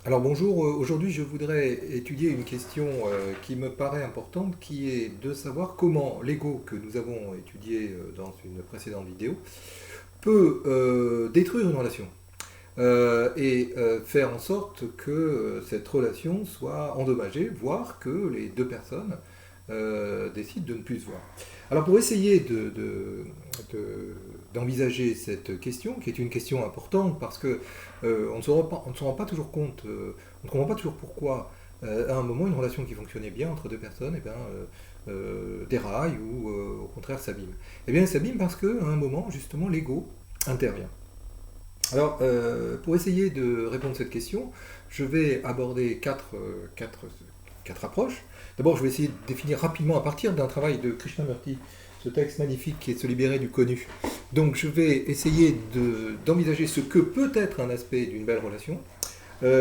Alors bonjour, aujourd'hui je voudrais étudier une question qui me paraît importante, qui est de savoir comment l'ego que nous avons étudié dans une précédente vidéo peut détruire une relation et faire en sorte que cette relation soit endommagée, voire que les deux personnes décident de ne plus se voir. Alors pour essayer d'envisager cette question, qui est une question importante parce que on ne se rend pas toujours compte, on ne comprend pas toujours pourquoi à un moment une relation qui fonctionnait bien entre deux personnes déraille ou au contraire s'abîme. Eh bien elle s'abîme parce qu'à un moment justement l'ego intervient. Alors, pour essayer de répondre à cette question, je vais aborder quatre approches. D'abord, je vais essayer de définir rapidement à partir d'un travail de Krishnamurti, ce texte magnifique qui est Se libérer du connu. Donc, je vais essayer d'envisager ce que peut être un aspect d'une belle relation.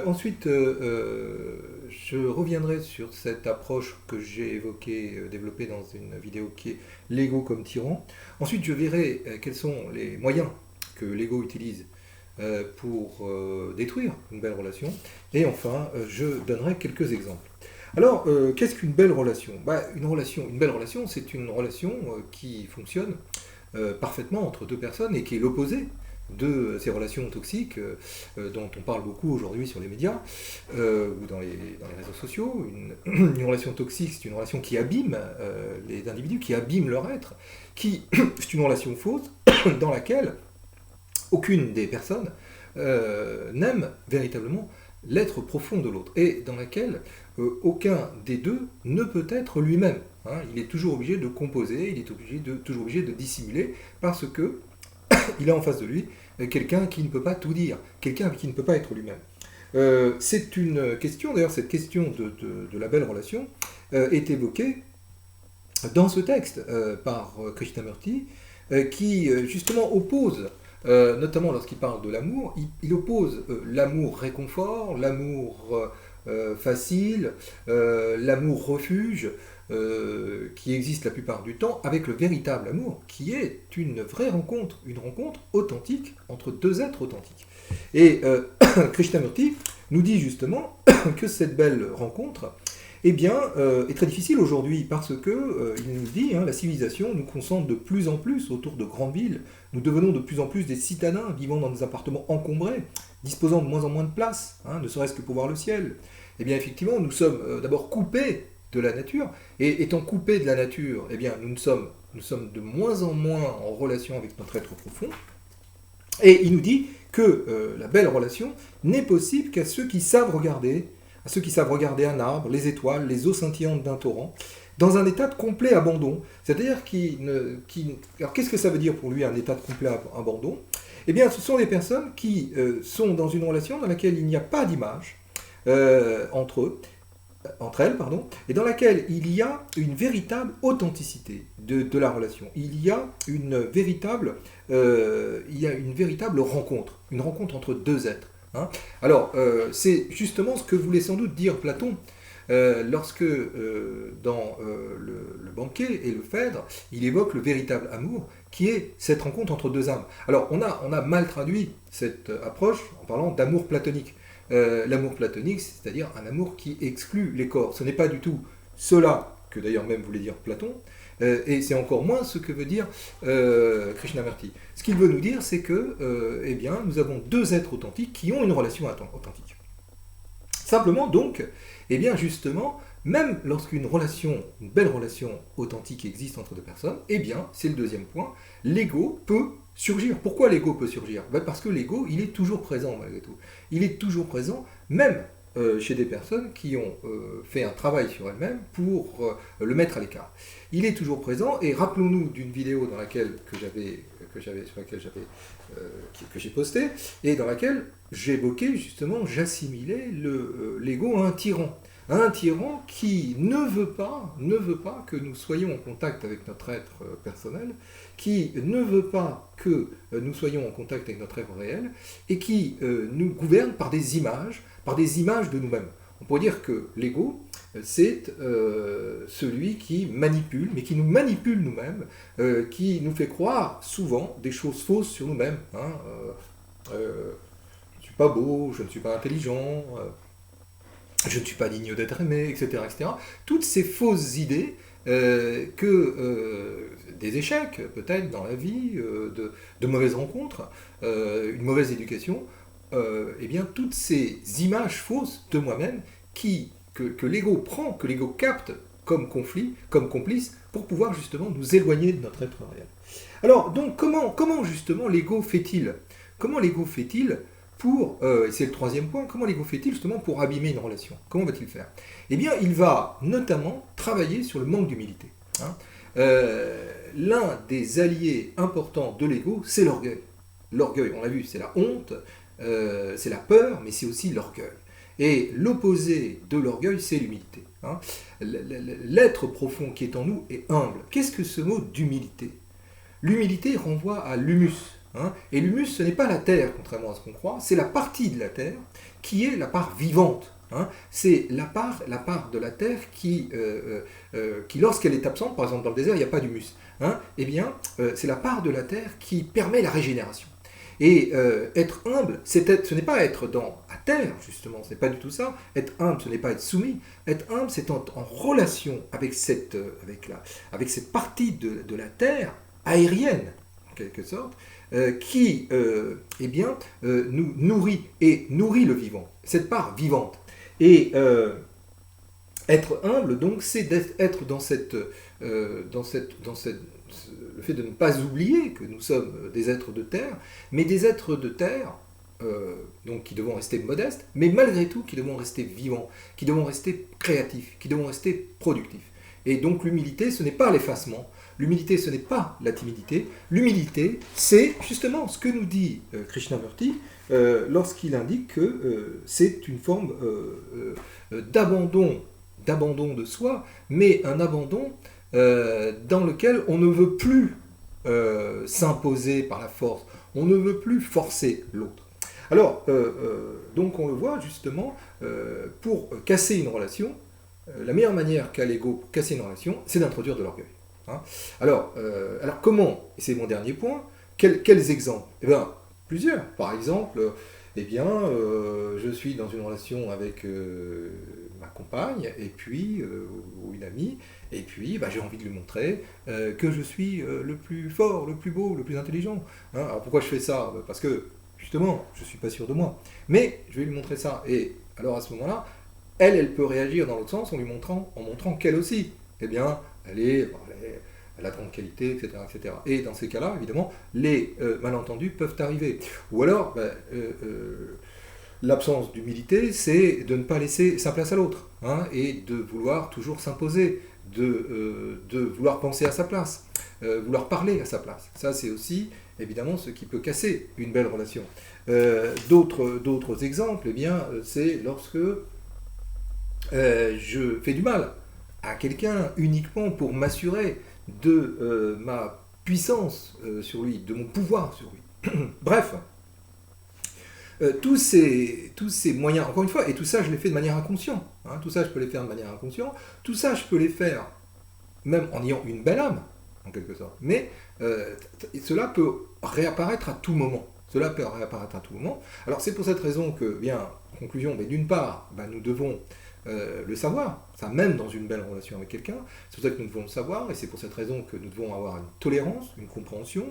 Ensuite, je reviendrai sur cette approche que j'ai évoquée, développée dans une vidéo qui est l'ego comme tyran. Ensuite, je verrai quels sont les moyens que l'ego utilise pour détruire une belle relation. Et enfin, je donnerai quelques exemples. Alors, qu'est-ce qu'une belle relation? Une belle relation, c'est une relation qui fonctionne parfaitement entre deux personnes et qui est l'opposé de ces relations toxiques dont on parle beaucoup aujourd'hui sur les médias ou dans les réseaux sociaux. Une relation toxique, c'est une relation qui abîme les individus, qui abîme leur être, c'est une relation fausse dans laquelle aucune des personnes n'aime véritablement l'être profond de l'autre, et dans laquelle aucun des deux ne peut être lui-même. Hein. Il est toujours obligé de composer, il est toujours obligé de dissimuler, parce que il a en face de lui quelqu'un qui ne peut pas tout dire, quelqu'un qui ne peut pas être lui-même. C'est une question, d'ailleurs cette question de la belle relation est évoquée dans ce texte par Krishnamurti, qui justement oppose notamment lorsqu'il parle de l'amour, il oppose l'amour réconfort, l'amour facile, l'amour refuge, qui existe la plupart du temps, avec le véritable amour, qui est une vraie rencontre, une rencontre authentique entre deux êtres authentiques. Et Krishnamurti nous dit justement que cette belle rencontre est très difficile aujourd'hui parce que, il nous dit, la civilisation nous concentre de plus en plus autour de grandes villes. Nous devenons de plus en plus des citadins vivant dans des appartements encombrés, disposant de moins en moins de place, ne serait-ce que pour voir le ciel. Eh bien, effectivement, nous sommes d'abord coupés de la nature, et étant coupés de la nature, eh bien, nous sommes de moins en moins en relation avec notre être profond. Et il nous dit que la belle relation n'est possible qu'à ceux qui savent regarder, à ceux qui savent regarder un arbre, les étoiles, les eaux scintillantes d'un torrent, dans un état de complet abandon. C'est-à-dire alors qu'est-ce que ça veut dire pour lui un état de complet abandon? Eh bien, ce sont des personnes qui sont dans une relation dans laquelle il n'y a pas d'image entre eux, entre elles, pardon, et dans laquelle il y a une véritable authenticité de la relation. Il y a une véritable rencontre, une rencontre entre deux êtres. Hein. Alors, c'est justement ce que voulait sans doute dire Platon lorsque, dans le banquet et le Phèdre, il évoque le véritable amour, qui est cette rencontre entre deux âmes. Alors, on a mal traduit cette approche en parlant d'amour platonique. L'amour platonique, c'est-à-dire un amour qui exclut les corps. Ce n'est pas du tout cela que d'ailleurs même voulait dire Platon, et c'est encore moins ce que veut dire Krishnamurti. Ce qu'il veut nous dire, c'est que nous avons deux êtres authentiques qui ont une relation authentique. Simplement donc, justement, même lorsqu'une relation, une belle relation authentique existe entre deux personnes, c'est le deuxième point, l'ego peut surgir. Pourquoi l'ego peut surgir? Parce que l'ego, il est toujours présent malgré tout. Il est toujours présent, même chez des personnes qui ont fait un travail sur elles-mêmes pour le mettre à l'écart. Il est toujours présent, et rappelons-nous d'une vidéo dans laquelle que j'ai postée, et dans laquelle j'évoquais justement, j'assimilais l'ego à un tyran. Un tyran qui ne veut pas que nous soyons en contact avec notre être personnel, qui ne veut pas que nous soyons en contact avec notre être réel, et qui nous gouverne par des images de nous-mêmes. On pourrait dire que l'ego, c'est celui qui manipule, mais qui nous manipule nous-mêmes, qui nous fait croire souvent des choses fausses sur nous-mêmes. Je ne suis pas beau, je ne suis pas intelligent, je ne suis pas digne d'être aimé, etc., etc. Toutes ces fausses idées des échecs peut-être dans la vie, de mauvaises rencontres, une mauvaise éducation, eh bien toutes ces images fausses de moi-même que l'ego prend, que l'ego capte comme conflit, comme complice, pour pouvoir justement nous éloigner de notre être réel. Alors donc comment justement l'ego fait-il? Comment l'ego fait-il pour, et c'est le troisième point, comment l'ego fait-il justement pour abîmer une relation? Comment va-t-il faire? Eh bien, il va notamment travailler sur le manque d'humilité. Hein. L'un des alliés importants de l'ego, c'est l'orgueil. L'orgueil, on l'a vu, c'est la honte, c'est la peur, mais c'est aussi l'orgueil. Et l'opposé de l'orgueil, c'est l'humilité. Hein. L'être profond qui est en nous est humble. Qu'est-ce que ce mot d'humilité? L'humilité renvoie à l'humus. Hein. Et l'humus, ce n'est pas la terre, contrairement à ce qu'on croit, c'est la partie de la terre qui est la part vivante. Hein. C'est la part de la terre qui lorsqu'elle est absente, par exemple dans le désert, il n'y a pas d'humus. Hein. Eh bien, c'est la part de la terre qui permet la régénération. Et être humble, ce n'est pas être à terre, justement, ce n'est pas du tout ça. Être humble, ce n'est pas être soumis. Être humble, c'est en relation avec cette partie de la terre aérienne, en quelque sorte, qui nous nourrit et nourrit le vivant, cette part vivante. Et être humble, donc, c'est être dans le fait de ne pas oublier que nous sommes des êtres de terre, mais des êtres de terre, donc qui devons rester modestes, mais malgré tout qui devons rester vivants, qui devons rester créatifs, qui devons rester productifs. Et donc l'humilité, ce n'est pas l'effacement, l'humilité, ce n'est pas la timidité, l'humilité, c'est justement ce que nous dit Krishnamurti lorsqu'il indique que c'est une forme d'abandon de soi, mais un abandon dans lequel on ne veut plus s'imposer par la force, on ne veut plus forcer l'autre. Alors, donc on le voit justement, pour casser une relation, la meilleure manière qu'a l'ego pour casser une relation, c'est d'introduire de l'orgueil. Hein. Alors comment, et c'est mon dernier point, quels exemples? Eh bien, plusieurs. Par exemple, je suis dans une relation avec ma compagne, et puis, ou une amie, et puis j'ai envie de lui montrer que je suis le plus fort, le plus beau, le plus intelligent. Hein. Alors pourquoi je fais ça? Parce que, justement, je ne suis pas sûr de moi. Mais je vais lui montrer ça. Et alors à ce moment-là, elle peut réagir dans l'autre sens en montrant qu'elle aussi, eh bien, elle a de grandes qualités, etc., etc. Et dans ces cas-là, évidemment, les malentendus peuvent arriver. Ou alors, l'absence d'humilité, c'est de ne pas laisser sa place à l'autre, hein, et de vouloir toujours s'imposer, de vouloir penser à sa place, vouloir parler à sa place. Ça, c'est aussi, évidemment, ce qui peut casser une belle relation. D'autres exemples, eh bien, c'est lorsque je fais du mal à quelqu'un uniquement pour m'assurer de ma puissance sur lui, de mon pouvoir sur lui. Bref, tous ces moyens, encore une fois, et tout ça je les fais de manière inconsciente, hein, tout ça je peux les faire de manière inconsciente, tout ça je peux les faire même en ayant une belle âme, en quelque sorte, mais cela peut réapparaître à tout moment. Cela peut réapparaître à tout moment. Alors c'est pour cette raison que, bien, en conclusion, d'une part, nous devons le savoir, ça même dans une belle relation avec quelqu'un, c'est pour ça que nous devons le savoir, et c'est pour cette raison que nous devons avoir une tolérance, une compréhension,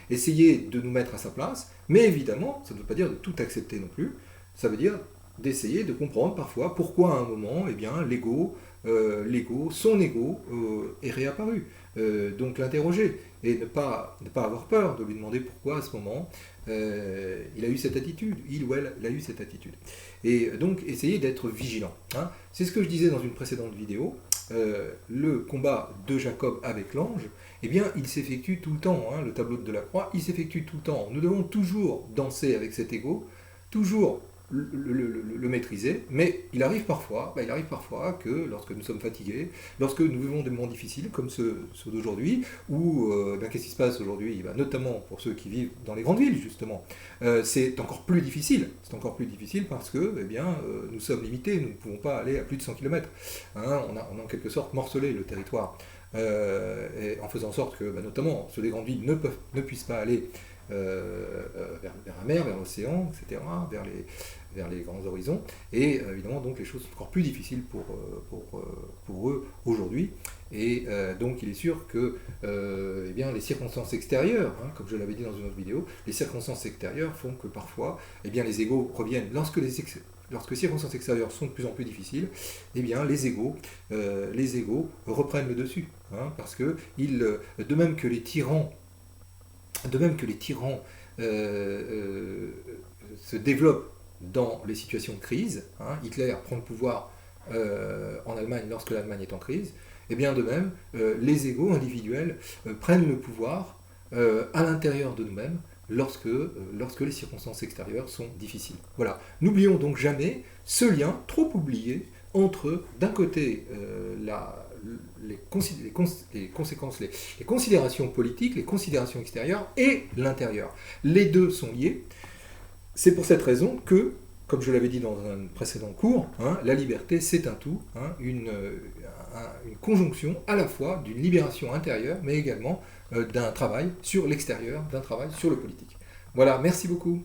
essayer de nous mettre à sa place, mais évidemment, ça ne veut pas dire de tout accepter non plus, ça veut dire d'essayer de comprendre parfois pourquoi à un moment, eh bien, son ego est réapparu. Donc l'interroger, et ne pas avoir peur de lui demander pourquoi à ce moment il a eu cette attitude, il ou elle a eu cette attitude. Et donc essayer d'être vigilant. Hein. C'est ce que je disais dans une précédente vidéo, le combat de Jacob avec l'ange, eh bien il s'effectue tout le temps, hein, le tableau de Delacroix, il s'effectue tout le temps. Nous devons toujours danser avec cet ego, toujours le maîtriser, mais il arrive parfois que lorsque nous sommes fatigués, lorsque nous vivons des moments difficiles comme ceux d'aujourd'hui, ou qu'est-ce qui se passe aujourd'hui, notamment pour ceux qui vivent dans les grandes villes justement, c'est encore plus difficile. C'est encore plus difficile parce que nous sommes limités, nous ne pouvons pas aller à plus de 100 km. Hein, on a en quelque sorte morcelé le territoire, et en faisant en sorte que notamment ceux des grandes villes ne puissent pas aller vers la mer, vers l'océan, etc., vers les grands horizons, et évidemment donc les choses sont encore plus difficiles pour eux aujourd'hui, et donc il est sûr que eh bien, les circonstances extérieures, hein, comme je l'avais dit dans une autre vidéo, les circonstances extérieures font que parfois eh bien, les égos reviennent, lorsque les circonstances extérieures sont de plus en plus difficiles, eh bien, les égos reprennent le dessus, hein, parce que de même que les tyrans se développent dans les situations de crise, hein, Hitler prend le pouvoir en Allemagne lorsque l'Allemagne est en crise, et bien de même, les égos individuels prennent le pouvoir à l'intérieur de nous-mêmes lorsque les circonstances extérieures sont difficiles. Voilà. N'oublions donc jamais ce lien trop oublié entre, d'un côté, les considérations politiques, les considérations extérieures et l'intérieur. Les deux sont liés. C'est pour cette raison que, comme je l'avais dit dans un précédent cours, hein, la liberté c'est un tout, hein, une conjonction à la fois d'une libération intérieure, mais également d'un travail sur l'extérieur, d'un travail sur le politique. Voilà, merci beaucoup.